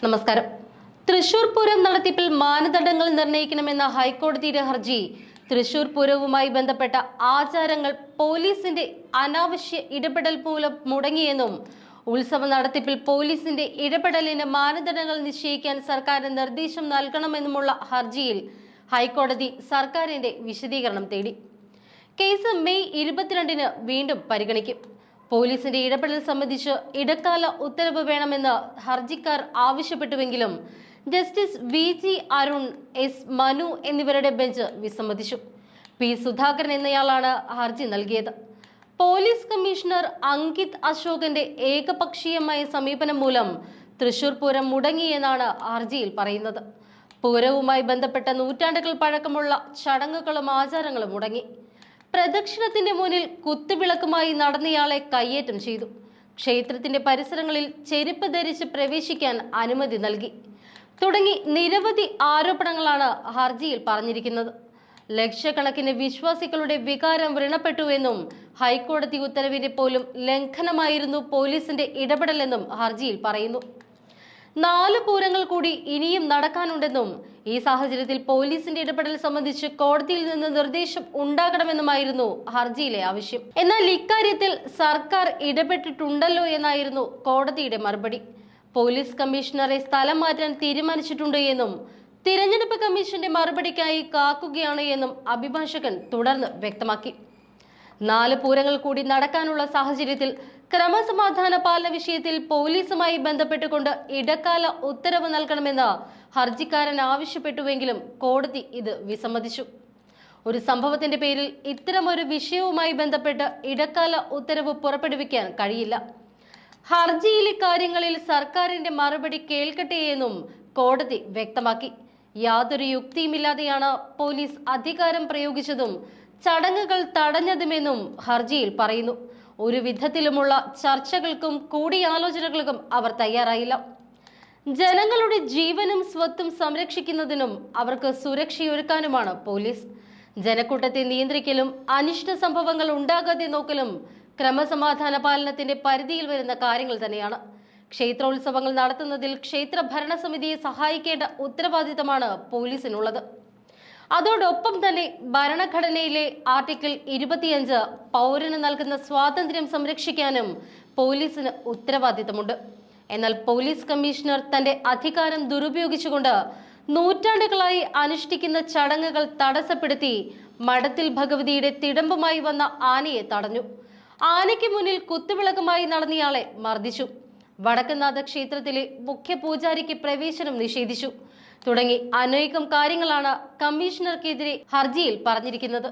നമസ്കാരം. തൃശൂർ പൂരം നടത്തിപ്പിൽ മാനദണ്ഡങ്ങൾ നിർണ്ണയിക്കണമെന്ന ഹൈക്കോടതിയുടെ ഹർജി തൃശൂർ പൂരവുമായി ബന്ധപ്പെട്ട ആചാരങ്ങൾ പോലീസിന്റെ അനാവശ്യ ഇടപെടൽ മൂലം മുടങ്ങിയെന്നും ഉത്സവ നടത്തിപ്പിൽ പോലീസിന്റെ ഇടപെടലിന് മാനദണ്ഡങ്ങൾ നിശ്ചയിക്കാൻ സർക്കാരിന് നിർദ്ദേശം നൽകണമെന്നുമുള്ള ഹർജിയിൽ ഹൈക്കോടതി സർക്കാരിന്റെ വിശദീകരണം തേടി. കേസ് മെയ് 22-ന് വീണ്ടും പരിഗണിക്കും. പോലീസിന്റെ ഇടപെടൽ സംബന്ധിച്ച് ഇടക്കാല ഉത്തരവ് വേണമെന്ന് ഹർജിക്കാർ ആവശ്യപ്പെട്ടുവെങ്കിലും justice VG Arun, S Manu എന്നിവരുടെ ബെഞ്ച് വിസമ്മതിച്ചു. P സുധാകരൻ എന്നയാളാണ് ഹർജി നൽകിയത്. പോലീസ് കമ്മീഷണർ അങ്കിത് അശോകന്റെ ഏകപക്ഷീയമായ സമീപനം മൂലം തൃശൂർ പൂരം മുടങ്ങിയെന്നാണ് ഹർജിയിൽ പറയുന്നത്. പൂരവുമായി ബന്ധപ്പെട്ട നൂറ്റാണ്ടുകൾ പഴക്കമുള്ള ചടങ്ങുകളും ആചാരങ്ങളും മുടങ്ങി. പ്രദക്ഷിണത്തിന്റെ മുന്നിൽ കുത്തുവിളക്കുമായി നടന്നയാളെ കയ്യേറ്റം ചെയ്തു. ക്ഷേത്രത്തിന്റെ പരിസരങ്ങളിൽ ചെരുപ്പ് ധരിച്ച് പ്രവേശിക്കാൻ അനുമതി നൽകി തുടങ്ങി നിരവധി ആരോപണങ്ങളാണ് ഹർജിയിൽ പറഞ്ഞിരിക്കുന്നത്. ലക്ഷക്കണക്കിന് വിശ്വാസികളുടെ വികാരം വ്രണപ്പെട്ടുവെന്നും ഹൈക്കോടതി ഉത്തരവിന്റെ പോലും ലംഘനമായിരുന്നു പോലീസിന്റെ ഇടപെടലെന്നും ഹർജിയിൽ പറയുന്നു. 4 പൂരങ്ങൾ കൂടി ഇനിയും നടക്കാനുണ്ടെന്നും ഈ സാഹചര്യത്തിൽ പോലീസിന്റെ ഇടപെടൽ സംബന്ധിച്ച് കോടതിയിൽ നിന്ന് നിർദ്ദേശം ഉണ്ടാകണമെന്നുമായിരുന്നു ഹർജിയിലെ ആവശ്യം. എന്നാൽ ഇക്കാര്യത്തിൽ സർക്കാർ ഇടപെട്ടിട്ടുണ്ടല്ലോ എന്നായിരുന്നു കോടതിയുടെ മറുപടി. പോലീസ് കമ്മീഷണറെ സ്ഥലം മാറ്റാൻ തീരുമാനിച്ചിട്ടുണ്ട് എന്നും തിരഞ്ഞെടുപ്പ് കമ്മീഷന്റെ മറുപടിക്കായി കാക്കുകയാണ് എന്നും അഭിഭാഷകൻ തുടർന്ന് വ്യക്തമാക്കി. 4 പൂരങ്ങൾ കൂടി നടക്കാനുള്ള സാഹചര്യത്തിൽ ക്രമസമാധാന പാലന വിഷയത്തിൽ പോലീസുമായി ബന്ധപ്പെട്ടുകൊണ്ട് ഇടക്കാല ഉത്തരവ് നൽകണമെന്ന് ഹർജിക്കാരൻ ആവശ്യപ്പെട്ടുവെങ്കിലും കോടതി ഇത് വിസമ്മതിച്ചു. ഒരു സംഭവത്തിന്റെ പേരിൽ ഇത്തരമൊരു വിഷയവുമായി ബന്ധപ്പെട്ട് ഇടക്കാല ഉത്തരവ് പുറപ്പെടുവിക്കാൻ കഴിയില്ല. ഹർജിയിലെ കാര്യങ്ങളിൽ സർക്കാരിന്റെ മറുപടി കേൾക്കട്ടെയെന്നും കോടതി വ്യക്തമാക്കി. യാതൊരു യുക്തിയുമില്ലാതെയാണ് പോലീസ് അധികാരം പ്രയോഗിച്ചതും ചടങ്ങുകൾ തടഞ്ഞതുമെന്നും ഹർജിയിൽ പറയുന്നു. ഒരു വിധത്തിലുമുള്ള ചർച്ചകൾക്കും കൂടിയാലോചനകൾക്കും അവർ തയ്യാറായില്ല. ജനങ്ങളുടെ ജീവനും സ്വത്തും സംരക്ഷിക്കുന്നതിനും അവർക്ക് സുരക്ഷയൊരുക്കാനുമാണ് പോലീസ്. ജനക്കൂട്ടത്തെ നിയന്ത്രിക്കലും അനിഷ്ട സംഭവങ്ങൾ ഉണ്ടാകാതെ നോക്കലും ക്രമസമാധാന പാലനത്തിന്റെ പരിധിയിൽ വരുന്ന കാര്യങ്ങൾ തന്നെയാണ്. ക്ഷേത്രോത്സവങ്ങൾ നടത്തുന്നതിൽ ക്ഷേത്ര ഭരണസമിതിയെ സഹായിക്കേണ്ട ഉത്തരവാദിത്തമാണ് പോലീസിനുള്ളത്. അതോടൊപ്പം തന്നെ ഭരണഘടനയിലെ ആർട്ടിക്കിൾ 25 പൗരന് നൽകുന്ന സ്വാതന്ത്ര്യം സംരക്ഷിക്കാനും പോലീസിന് ഉത്തരവാദിത്തമുണ്ട്. എന്നാൽ പോലീസ് കമ്മീഷണർ തന്റെ അധികാരം ദുരുപയോഗിച്ചുകൊണ്ട് നൂറ്റാണ്ടുകളായി അനുഷ്ഠിക്കുന്ന ചടങ്ങുകൾ തടസ്സപ്പെടുത്തി മഠത്തിൽ ഭഗവതിയുടെ തിടമ്പുമായി വന്ന ആനയെ തടഞ്ഞു. ആനയ്ക്ക് മുന്നിൽ കുത്തുവിളക്കുമായി നടന്നയാളെ മർദ്ദിച്ചു. വടക്കനാഥ ക്ഷേത്രത്തിലെ മുഖ്യ പൂജാരിക്ക് പ്രവേശനം നിഷേധിച്ചു തുടങ്ങി അനേകം കാര്യങ്ങളാണ് കമ്മീഷണർക്കെതിരെ ഹർജിയിൽ പറഞ്ഞിരിക്കുന്നത്.